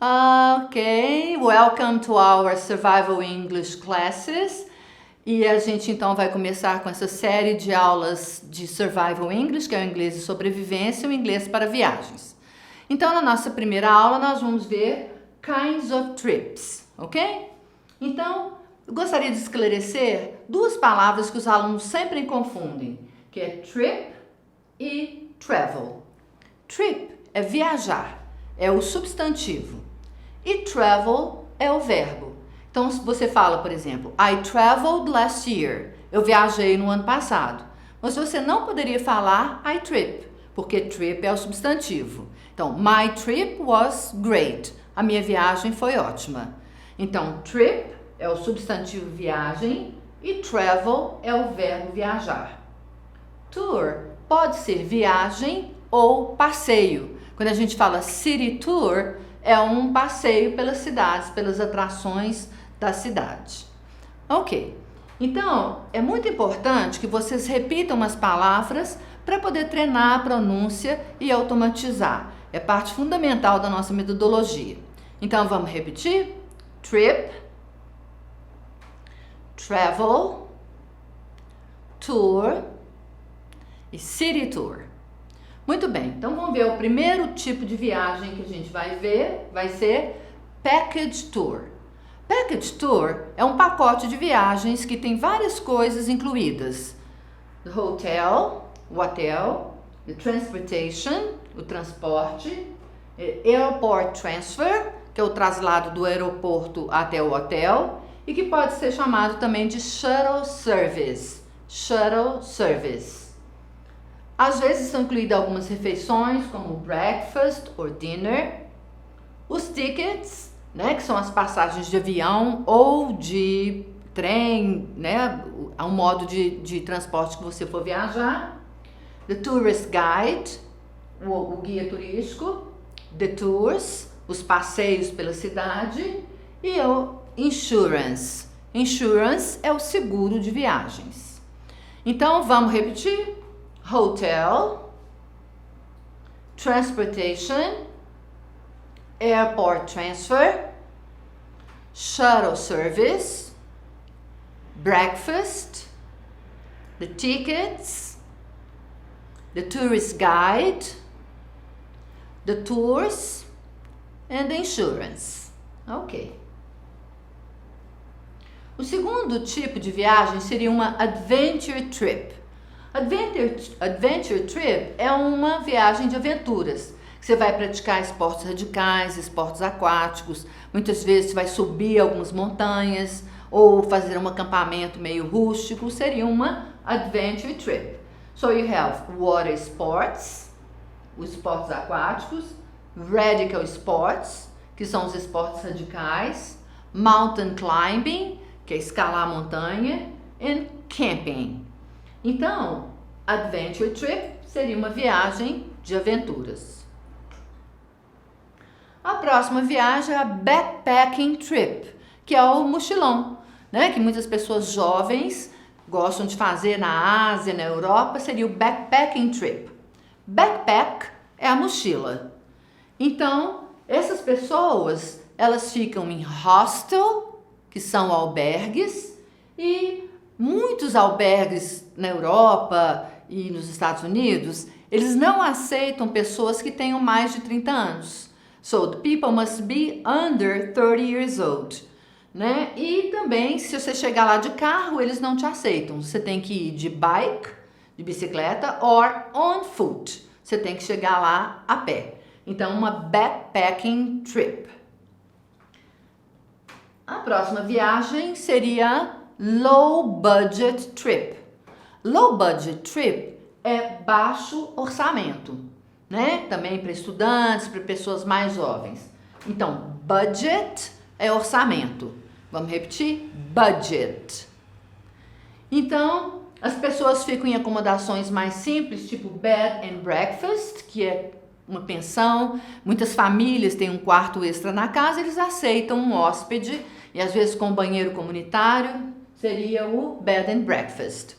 Ok, welcome to our Survival English classes. E a gente então vai começar com essa série de aulas de Survival English, que é o inglês de sobrevivência e o inglês para viagens. Então, na nossa primeira aula, nós vamos ver kinds of trips, ok? Então, eu gostaria de esclarecer duas palavras que os alunos sempre confundem, que é trip e travel. Trip é viajar, é o substantivo. E travel é o verbo. Então, se você fala, por exemplo, I traveled last year. Eu viajei no ano passado. Mas você não poderia falar I trip, porque trip é o substantivo. Então, my trip was great. A minha viagem foi ótima. Então, trip é o substantivo viagem e travel é o verbo viajar. Tour pode ser viagem ou passeio. Quando a gente fala city tour, é um passeio pelas cidades, pelas atrações da cidade. Ok, então é muito importante que vocês repitam as palavras para poder treinar a pronúncia e automatizar. É parte fundamental da nossa metodologia. Então vamos repetir? Trip, travel, tour e city tour. Muito bem, então vamos ver o primeiro tipo de viagem que a gente vai ver, vai ser package tour. Package tour é um pacote de viagens que tem várias coisas incluídas. The hotel, o hotel, the transportation, o transporte, airport transfer, que é o traslado do aeroporto até o hotel, e que pode ser chamado também de shuttle service. Shuttle service. Às vezes são incluídas algumas refeições, como breakfast or dinner. Os tickets, né, que são as passagens de avião ou de trem, né, é um modo de transporte que você for viajar. The tourist guide, o guia turístico. The tours, os passeios pela cidade. E o insurance. Insurance é o seguro de viagens. Então, vamos repetir? Hotel, transportation, airport transfer, shuttle service, breakfast, the tickets, the tourist guide, the tours, and the insurance. Ok. O segundo tipo de viagem seria uma adventure trip. Adventure trip é uma viagem de aventuras. Você vai praticar esportes radicais, esportes aquáticos. Muitas vezes você vai subir algumas montanhas ou fazer um acampamento meio rústico. Seria uma adventure trip. So you have water sports, os esportes aquáticos, radical sports, que são os esportes radicais, mountain climbing, que é escalar a montanha, and camping. Então, adventure trip seria uma viagem de aventuras. A próxima viagem é a backpacking trip, que é o mochilão, né? Que muitas pessoas jovens gostam de fazer na Ásia, na Europa, seria o backpacking trip. Backpack é a mochila. Então, essas pessoas, elas ficam em hostel, que são albergues, e muitos albergues na Europa e nos Estados Unidos, eles não aceitam pessoas que tenham mais de 30 anos. So, the people must be under 30 years old. Né? E também, se você chegar lá de carro, eles não te aceitam. Você tem que ir de bike, de bicicleta, or on foot. Você tem que chegar lá a pé. Então, uma backpacking trip. A próxima viagem seria low budget trip. Low budget trip é baixo orçamento, né? Também para estudantes, para pessoas mais jovens. Então, budget é orçamento. Vamos repetir? Budget. Então, as pessoas ficam em acomodações mais simples, tipo bed and breakfast, que é uma pensão. Muitas famílias têm um quarto extra na casa, eles aceitam um hóspede, e às vezes com banheiro comunitário, seria o bed and breakfast.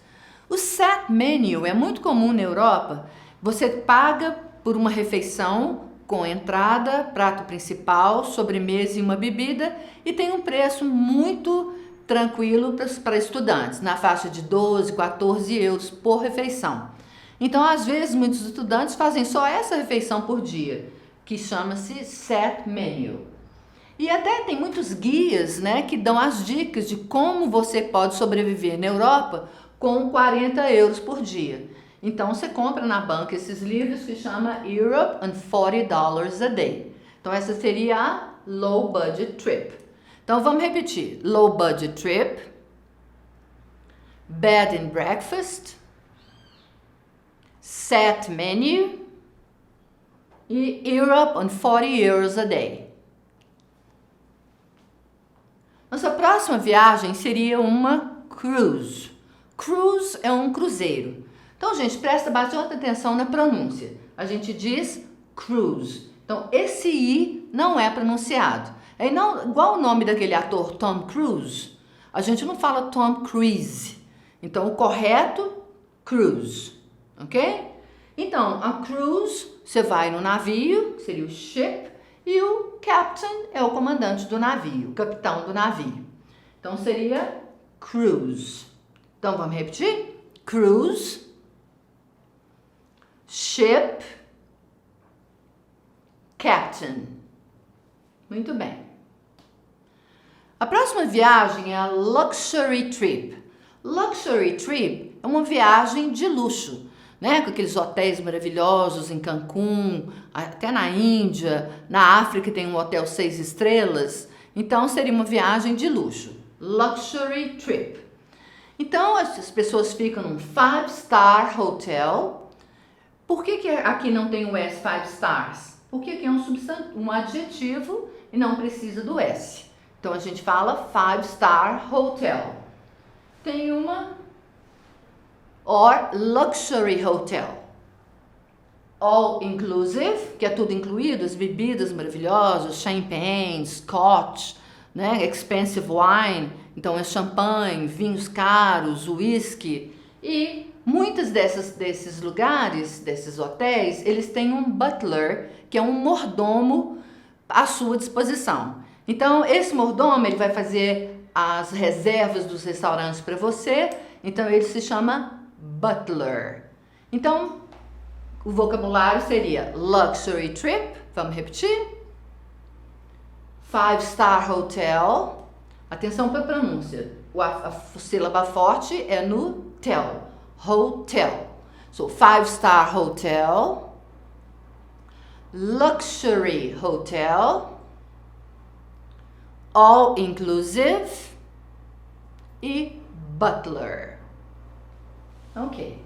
O set menu é muito comum na Europa. Você paga por uma refeição com entrada, prato principal, sobremesa e uma bebida, e tem um preço muito tranquilo para estudantes, na faixa de 12, 14 euros por refeição. Então, às vezes, muitos estudantes fazem só essa refeição por dia, que chama-se set menu. E até tem muitos guias, né, que dão as dicas de como você pode sobreviver na Europa com 40 euros por dia. Então, você compra na banca esses livros que chama Europe on $40 a Day. Então, essa seria a Low Budget Trip. Então, vamos repetir. Low Budget Trip, Bed and Breakfast, Set Menu e Europe on 40 euros a Day. Nossa próxima viagem seria uma cruise. Cruise é um cruzeiro. Então, gente, presta bastante atenção na pronúncia. A gente diz cruise. Então, esse I não é pronunciado. É igual o nome daquele ator Tom Cruise. A gente não fala Tom Cruise. Então, o correto, cruise. Ok? Então, a cruise, você vai no navio, que seria o ship, e o captain é o comandante do navio, o capitão do navio. Então, seria cruise. Então, vamos repetir? Cruise, ship, captain. Muito bem. A próxima viagem é a luxury trip. Luxury trip é uma viagem de luxo, né? Com aqueles hotéis maravilhosos em Cancún, até na Índia, na África tem um hotel 6 estrelas. Então, seria uma viagem de luxo. Luxury trip. Então, as pessoas ficam num 5-star hotel. Por que aqui não tem o S 5 stars? Porque aqui é um adjetivo e não precisa do S. Então, a gente fala 5-star hotel. Tem uma or luxury hotel. All inclusive, que é tudo incluído, as bebidas maravilhosas, champagne, scotch, né? Expensive wine, então é champanhe, vinhos caros, whisky. E muitos desses lugares, desses hotéis, eles têm um butler, que é um mordomo à sua disposição. Então, esse mordomo, ele vai fazer as reservas dos restaurantes para você, então ele se chama butler. Então, o vocabulário seria luxury trip, vamos repetir. 5-star hotel, atenção para a pronúncia, a sílaba forte é no tel, hotel. So, 5-star hotel, luxury hotel, all inclusive e butler. Ok.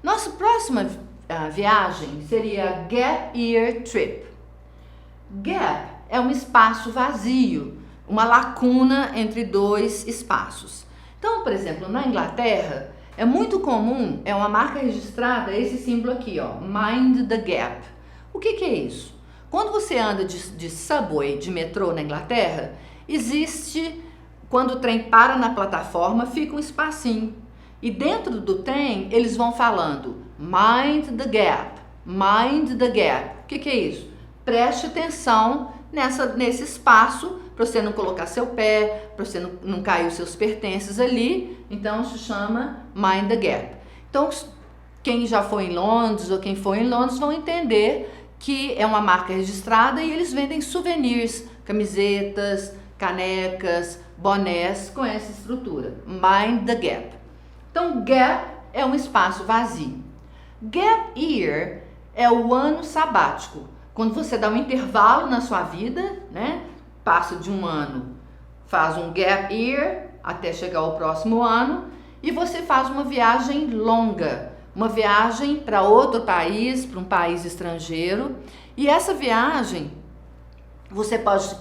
Nossa próxima viagem seria a Gap Year Trip. Gap é um espaço vazio, uma lacuna entre dois espaços. Então, por exemplo, na Inglaterra, é muito comum, é uma marca registrada, esse símbolo aqui, ó, Mind the Gap. O que é isso? Quando você anda de subway, de metrô na Inglaterra, existe, quando o trem para na plataforma, fica um espacinho. E dentro do trem, eles vão falando, mind the gap, mind the gap. O que é isso? Preste atenção nesse espaço, para você não colocar seu pé, para você não cair os seus pertences ali. Então, se chama mind the gap. Então, quem já foi em Londres ou quem foi em Londres vão entender que é uma marca registrada e eles vendem souvenirs, camisetas, canecas, bonés com essa estrutura. Mind the gap. Então, gap é um espaço vazio. Gap year é o ano sabático. Quando você dá um intervalo na sua vida, né? Passa de um ano, faz um gap year até chegar ao próximo ano e você faz uma viagem longa, uma viagem para outro país, para um país estrangeiro. E essa viagem você pode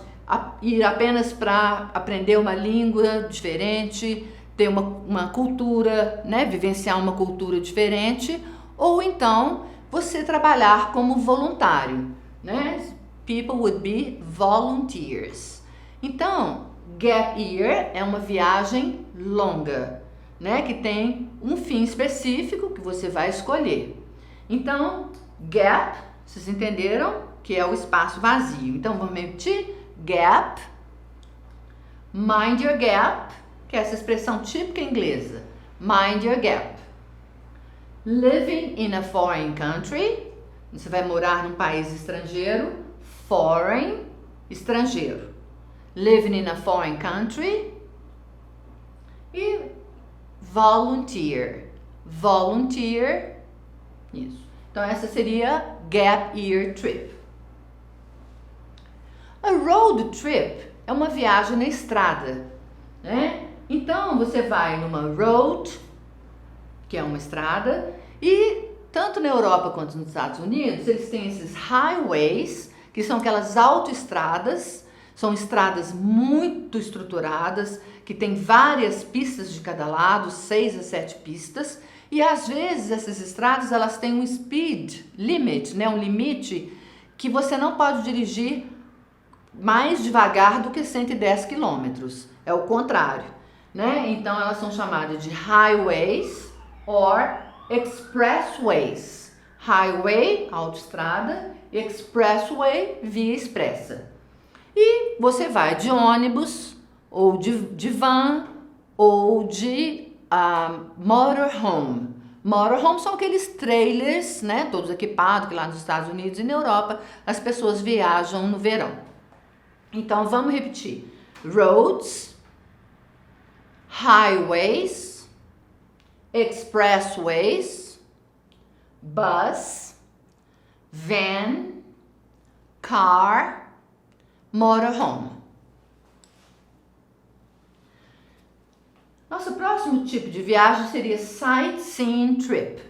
ir apenas para aprender uma língua diferente, ter uma cultura, né, vivenciar uma cultura diferente, ou então você trabalhar como voluntário, né? People would be volunteers. Então, gap year é uma viagem longa, né, que tem um fim específico que você vai escolher. Então, gap Vocês entenderam? Que é o espaço vazio. Então, vamos repetir. Gap. Mind your gap, que é essa expressão típica inglesa. Mind your gap. Living in a foreign country. Você vai morar num país estrangeiro. Foreign, estrangeiro. Living in a foreign country. E volunteer. Volunteer. Isso. Então, essa seria gap year trip. A road trip é uma viagem na estrada, né? Então, você vai numa road, que é uma estrada, e tanto na Europa quanto nos Estados Unidos, eles têm esses highways, que são aquelas autoestradas, são estradas muito estruturadas, que tem várias pistas de cada lado, 6 a 7 pistas, e às vezes essas estradas elas têm um speed limit, né? Um limite que você não pode dirigir mais devagar do que 110 quilômetros. É o contrário, né? Então elas são chamadas de highways or expressways. Highway, autoestrada, expressway, via expressa. E você vai de ônibus, ou de van, ou de motorhome. Motorhome são aqueles trailers, né? Todos equipados, que lá nos Estados Unidos e na Europa as pessoas viajam no verão. Então, vamos repetir. Roads, highways, expressways, bus, van, car, motorhome. Nosso próximo tipo de viagem seria sightseeing trip.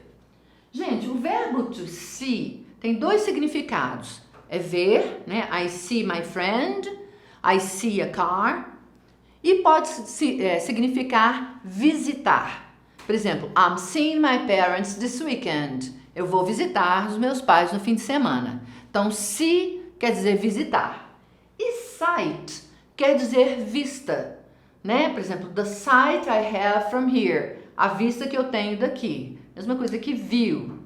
Gente, o verbo to see tem 2 significados. É ver, né? I see my friend, I see a car. E pode significar visitar. Por exemplo, I'm seeing my parents this weekend. Eu vou visitar os meus pais no fim de semana. Então, see quer dizer visitar. E sight quer dizer vista, né? Por exemplo, the sight I have from here. A vista que eu tenho daqui. Mesma coisa que view.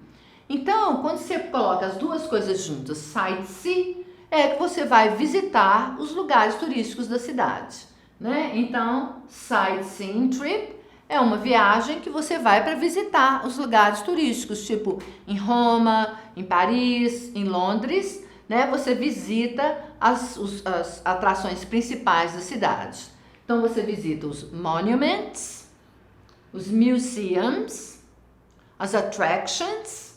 Então, quando você coloca as duas coisas juntas, sightsee, é que você vai visitar os lugares turísticos da cidade, né? Então, sightseeing trip é uma viagem que você vai para visitar os lugares turísticos, tipo em Roma, em Paris, em Londres, né? Você visita as atrações principais da cidade. Então, você visita os monuments, os museums, as attractions,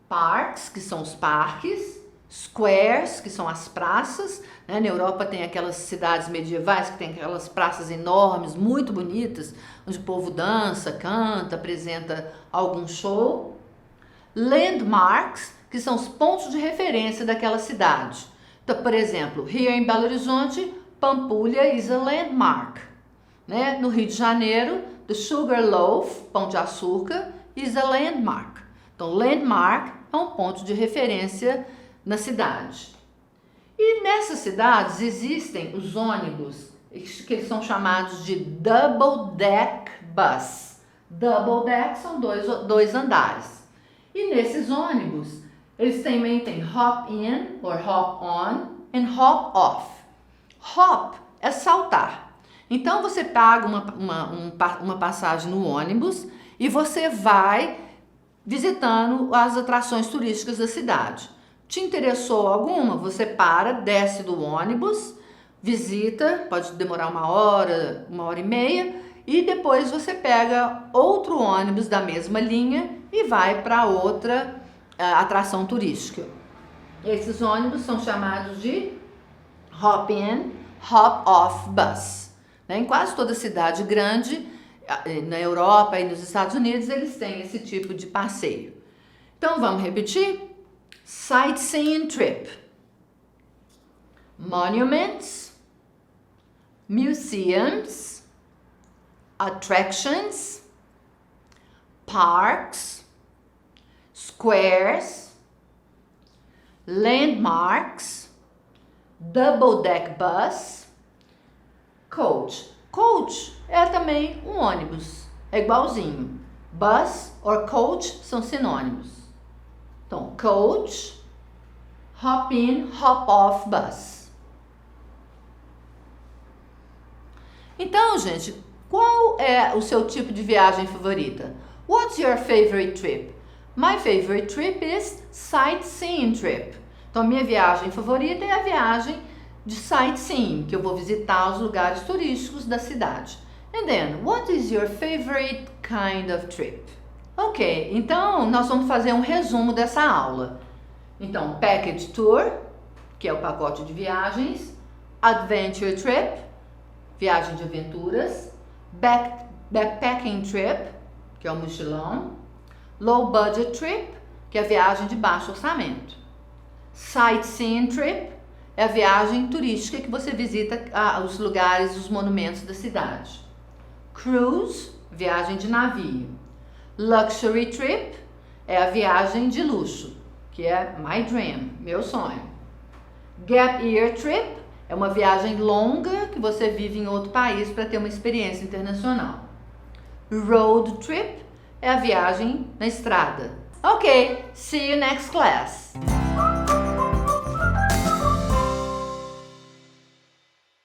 parks, que são os parques, squares, que são as praças, né? Na Europa tem aquelas cidades medievais que tem aquelas praças enormes, muito bonitas, onde o povo dança, canta, apresenta algum show. Landmarks, que são os pontos de referência daquela cidade. Então, por exemplo, here em Belo Horizonte, Pampulha is a landmark, né? No Rio de Janeiro, the Sugar Loaf, pão de açúcar, is a landmark. Então, landmark é um ponto de referência na cidade. E nessas cidades existem os ônibus, que eles são chamados de double deck bus. Double deck são dois andares. E nesses ônibus, eles também têm hop in, or hop on, and hop off. Hop é saltar. Então, você paga uma passagem no ônibus e você vai visitando as atrações turísticas da cidade. Te interessou alguma? Você para, desce do ônibus, visita, pode demorar 1 hora, 1h30, e depois você pega outro ônibus da mesma linha e vai para outra atração turística. Esses ônibus são chamados de hop-in, hop-off bus. Em quase toda cidade grande, na Europa e nos Estados Unidos, eles têm esse tipo de passeio. Então, vamos repetir? Sightseeing trip. Monuments, museums, attractions, parks, squares, landmarks, double-deck bus, coach. Coach é também um ônibus, é igualzinho. Bus or coach são sinônimos. Então, coach, hop-in, hop-off bus. Então, gente, qual é o seu tipo de viagem favorita? What's your favorite trip? My favorite trip is sightseeing trip. Então, minha viagem favorita é a viagem de sightseeing, que eu vou visitar os lugares turísticos da cidade. And then, what is your favorite kind of trip? Ok, então nós vamos fazer um resumo dessa aula. Então, package tour, que é o pacote de viagens, adventure trip, viagem de aventuras, backpacking trip, que é o mochilão, low budget trip, que é a viagem de baixo orçamento, sightseeing trip, é a viagem turística que você visita os lugares, os monumentos da cidade, cruise, viagem de navio, luxury trip, é a viagem de luxo, que é my dream, meu sonho, gap year trip, é uma viagem longa que você vive em outro país para ter uma experiência internacional. Road trip é a viagem na estrada. Ok, see you next class.